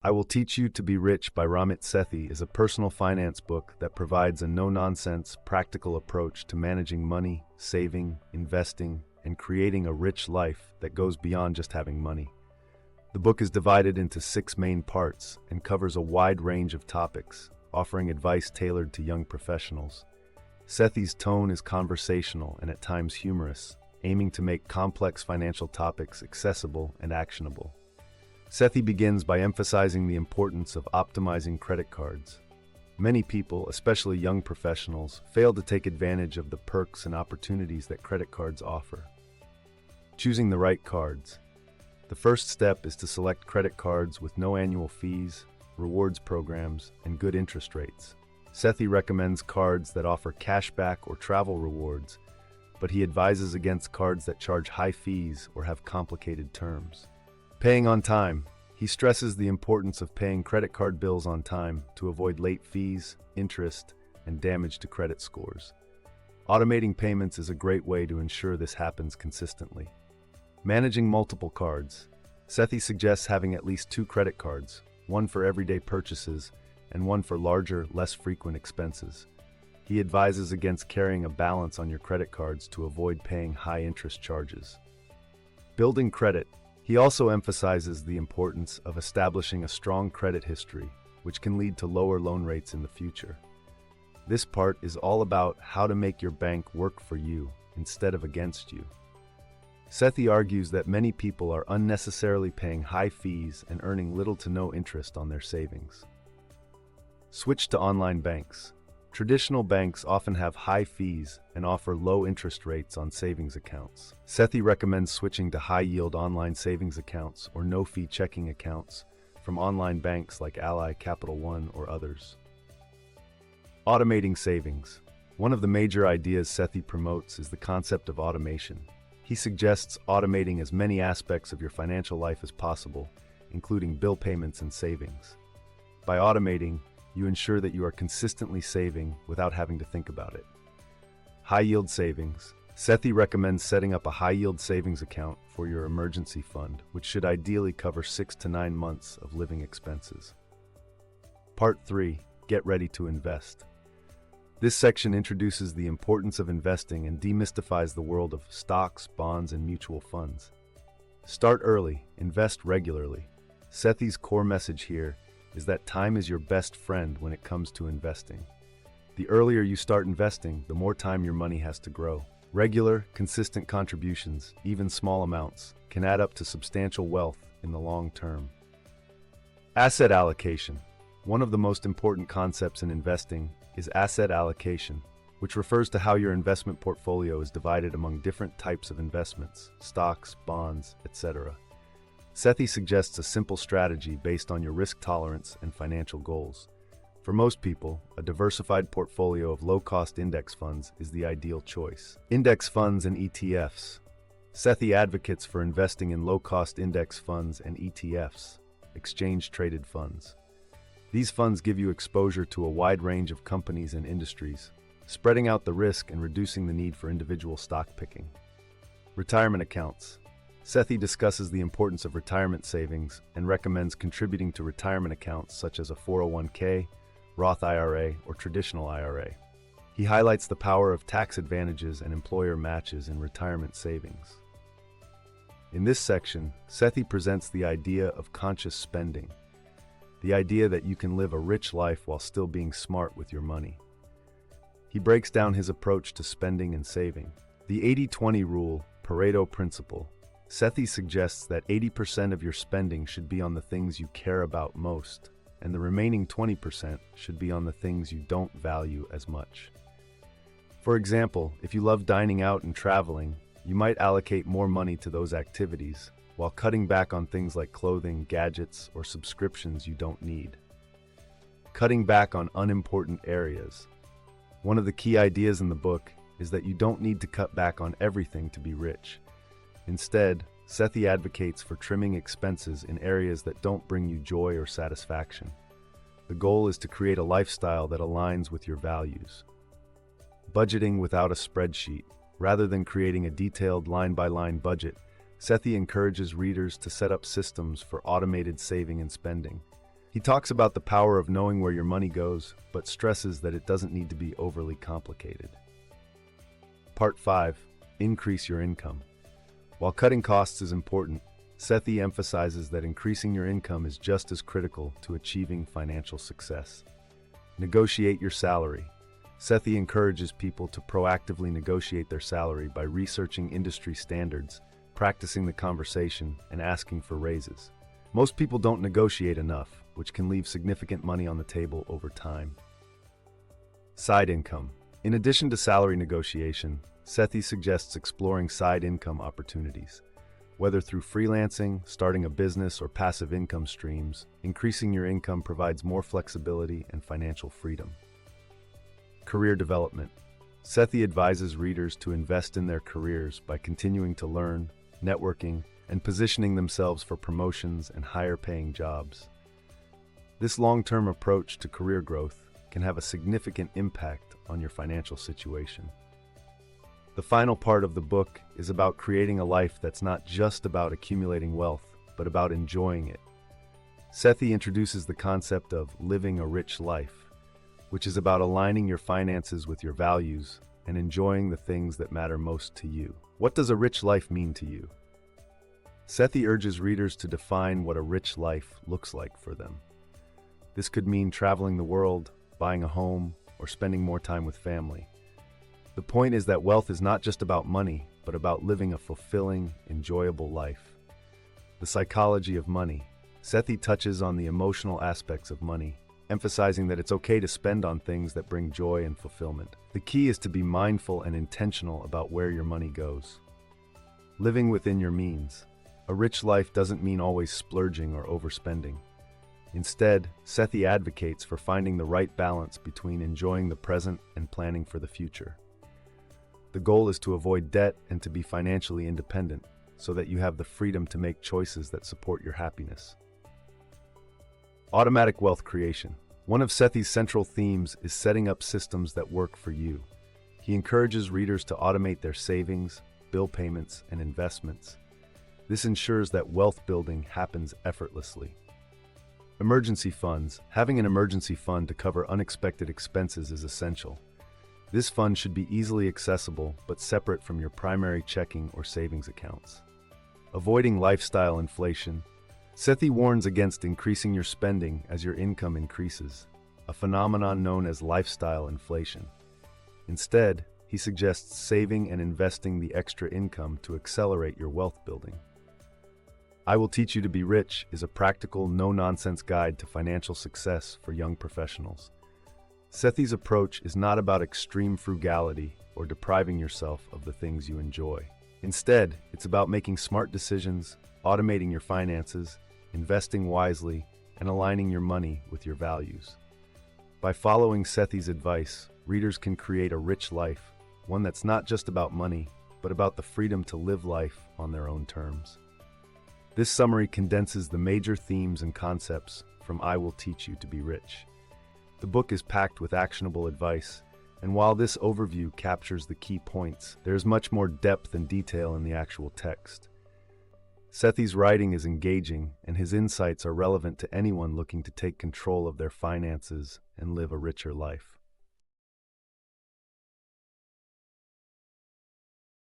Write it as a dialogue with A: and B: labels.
A: I Will Teach You to Be Rich by Ramit Sethi is a personal finance book that provides a no-nonsense, practical approach to managing money, saving, investing, and creating a rich life that goes beyond just having money. The book is divided into 6 main parts and covers a wide range of topics, offering advice tailored to young professionals. Sethi's tone is conversational and at times humorous, aiming to make complex financial topics accessible and actionable. Sethi begins by emphasizing the importance of optimizing credit cards. Many people, especially young professionals, fail to take advantage of the perks and opportunities that credit cards offer. Choosing the right cards. The first step is to select credit cards with no annual fees, rewards programs, and good interest rates. Sethi recommends cards that offer cashback or travel rewards, but he advises against cards that charge high fees or have complicated terms. Paying on time. He stresses the importance of paying credit card bills on time to avoid late fees, interest, and damage to credit scores. Automating payments is a great way to ensure this happens consistently. Managing multiple cards. Sethi suggests having at least 2 credit cards, one for everyday purchases and one for larger, less frequent expenses. He advises against carrying a balance on your credit cards to avoid paying high interest charges. Building credit. He also emphasizes the importance of establishing a strong credit history, which can lead to lower loan rates in the future. This part is all about how to make your bank work for you instead of against you. Sethi argues that many people are unnecessarily paying high fees and earning little to no interest on their savings. Switch to online banks. Traditional banks often have high fees and offer low interest rates on savings accounts. Sethi recommends switching to high-yield online savings accounts or no-fee checking accounts from online banks like Ally, Capital One, or others. Automating savings. One of the major ideas Sethi promotes is the concept of automation. He suggests automating as many aspects of your financial life as possible, including bill payments and savings. By automating, you ensure that you are consistently saving without having to think about it. High-yield savings. Sethi recommends setting up a high-yield savings account for your emergency fund, which should ideally cover 6 to 9 months of living expenses. Part 3. Get ready to invest. This section introduces the importance of investing and demystifies the world of stocks, bonds, and mutual funds. Start early, invest regularly. Sethi's core message here is that time is your best friend when it comes to investing. The earlier you start investing, the more time your money has to grow. Regular, consistent contributions, even small amounts, can add up to substantial wealth in the long term. Asset allocation. One of the most important concepts in investing is asset allocation, which refers to how your investment portfolio is divided among different types of investments, stocks, bonds, etc. Sethi suggests a simple strategy based on your risk tolerance and financial goals. For most people, a diversified portfolio of low-cost index funds is the ideal choice. Index funds and ETFs. Sethi advocates for investing in low-cost index funds and ETFs, exchange-traded funds. These funds give you exposure to a wide range of companies and industries, spreading out the risk and reducing the need for individual stock picking. Retirement accounts. Sethi discusses the importance of retirement savings and recommends contributing to retirement accounts such as a 401k, Roth IRA, or traditional IRA. He highlights the power of tax advantages and employer matches in retirement savings. In this section, Sethi presents the idea of conscious spending, the idea that you can live a rich life while still being smart with your money. He breaks down his approach to spending and saving. The 80-20 rule, Pareto principle. Sethi suggests that 80% of your spending should be on the things you care about most, and the remaining 20% should be on the things you don't value as much. For example, if you love dining out and traveling, you might allocate more money to those activities, while cutting back on things like clothing, gadgets, or subscriptions you don't need. Cutting back on unimportant areas. One of the key ideas in the book is that you don't need to cut back on everything to be rich. Instead, Sethi advocates for trimming expenses in areas that don't bring you joy or satisfaction. The goal is to create a lifestyle that aligns with your values. Budgeting without a spreadsheet. Rather than creating a detailed line-by-line budget, Sethi encourages readers to set up systems for automated saving and spending. He talks about the power of knowing where your money goes, but stresses that it doesn't need to be overly complicated. Part 5. Increase your income. While cutting costs is important, Sethi emphasizes that increasing your income is just as critical to achieving financial success. Negotiate your salary. Sethi encourages people to proactively negotiate their salary by researching industry standards, practicing the conversation, and asking for raises. Most people don't negotiate enough, which can leave significant money on the table over time. Side income. In addition to salary negotiation, Sethi suggests exploring side income opportunities. Whether through freelancing, starting a business, or passive income streams, increasing your income provides more flexibility and financial freedom. Career development. Sethi advises readers to invest in their careers by continuing to learn, networking, and positioning themselves for promotions and higher-paying jobs. This long-term approach to career growth can have a significant impact on your financial situation. The final part of the book is about creating a life that's not just about accumulating wealth, but about enjoying it. Sethi introduces the concept of living a rich life, which is about aligning your finances with your values and enjoying the things that matter most to you. What does a rich life mean to you? Sethi urges readers to define what a rich life looks like for them. This could mean traveling the world, buying a home, or spending more time with family. The point is that wealth is not just about money, but about living a fulfilling, enjoyable life. The psychology of money. Sethi touches on the emotional aspects of money, emphasizing that it's okay to spend on things that bring joy and fulfillment. The key is to be mindful and intentional about where your money goes. Living within your means. A rich life doesn't mean always splurging or overspending. Instead, Sethi advocates for finding the right balance between enjoying the present and planning for the future. The goal is to avoid debt and to be financially independent, so that you have the freedom to make choices that support your happiness. Automatic wealth creation. One of Sethi's central themes is setting up systems that work for you. He encourages readers to automate their savings, bill payments, and investments. This ensures that wealth building happens effortlessly. Emergency funds. Having an emergency fund to cover unexpected expenses is essential. This fund should be easily accessible but separate from your primary checking or savings accounts. Avoiding lifestyle inflation. Sethi warns against increasing your spending as your income increases, a phenomenon known as lifestyle inflation. Instead, he suggests saving and investing the extra income to accelerate your wealth building. I Will Teach You to Be Rich is a practical, no-nonsense guide to financial success for young professionals. Sethi's approach is not about extreme frugality or depriving yourself of the things you enjoy. Instead, it's about making smart decisions, automating your finances, investing wisely, and aligning your money with your values. By following Sethi's advice, readers can create a rich life, one that's not just about money, but about the freedom to live life on their own terms. This summary condenses the major themes and concepts from I Will Teach You to Be Rich. The book is packed with actionable advice, and while this overview captures the key points, there is much more depth and detail in the actual text. Sethi's writing is engaging, and his insights are relevant to anyone looking to take control of their finances and live a richer life.